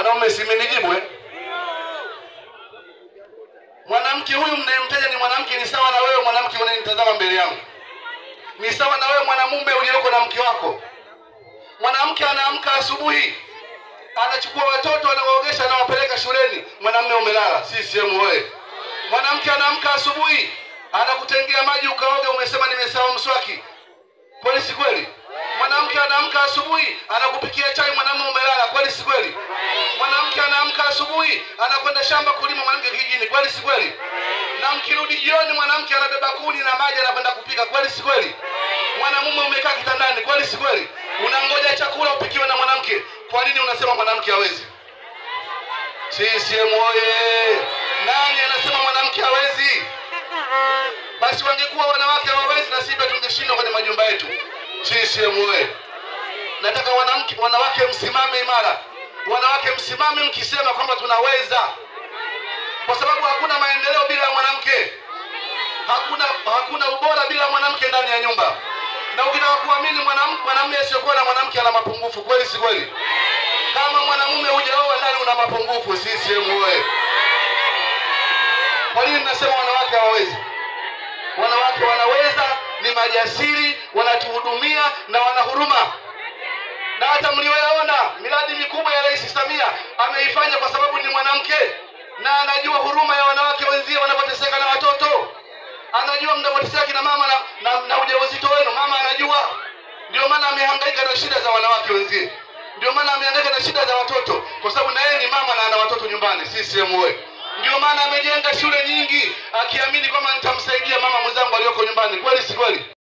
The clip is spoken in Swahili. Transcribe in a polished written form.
Wanaume si mmenijibu Mwanamke huyu mnayemtaja ni mwanamke ni sawa na wewe mwanamke unanitazama mbele yangu. Ni sawa na wewe mwanamume ulioko na mke wako. Mwanamke anaamka asubuhi, anachukua watoto anawaogesha anawapeleka shuleni, mwanamume umelala. CCM wewe. Mwanamke anaamka asubuhi, anakutengea maji ukaoga, umesema nimesahau mswaki. Kweli si kweli? Mwanamke anaamka asubuhi, anakupikia chai, mwanamume umelala. Kweli si kweli? Mwanamke anaamka asubuhi, anakwenda shamba kulima, mwanamke kijijini. Kweli si kweli? Na mkirudi jioni, mwanamke anabeba kuni na maji anakwenda kupika. Kweli si kweli? Mwanamume umekaa kitandani. Kweli si kweli? Unangoja chakula upikiwe na mwanamke. Kwa nini unasema mwanamke hawezi? CCM oye! Nani anasema mwanamke hawezi? Basi wangekuwa wanawake hawawezi na sisi tungeshindwa kwenye majumba yetu. CCM oye! Nataka wanawake msimame imara. Wanawake msimame mkisema kwamba tunaweza. Kwa sababu hakuna maendeleo bila mwanamke. Hakuna ubora bila mwanamke ndani ya nyumba. Na ukitaka kuamini mwanamume asiyokuwa na mwanamke ana mapungufu. Kweli si kweli? Kama mwanamume hujaoa ndani una mapungufu. CCM oye! Kwa nini nasema wanawake hawawezi? Wanawake wanaweza, ni majasiri, wanatuhudumia na wana huruma. Na hata mlioyaona miradi mikubwa ya Rais Samia ameifanya kwa sababu ni mwanamke, na anajua huruma ya wanawake wenzie wanapoteseka na watoto. Anajua mnapoteseka kina mama na ujauzito wenu, mama anajua. Ndio maana amehangaika na shida za wanawake wenzie. Ndio maana amehangaika na shida za watoto, kwa sababu na yeye ni mama na ana watoto nyumbani. CCM oye! Ndio maana amejenga shule nyingi akiamini kwamba nitamsaidia mama mwenzangu aliyoko nyumbani. Kweli si kweli?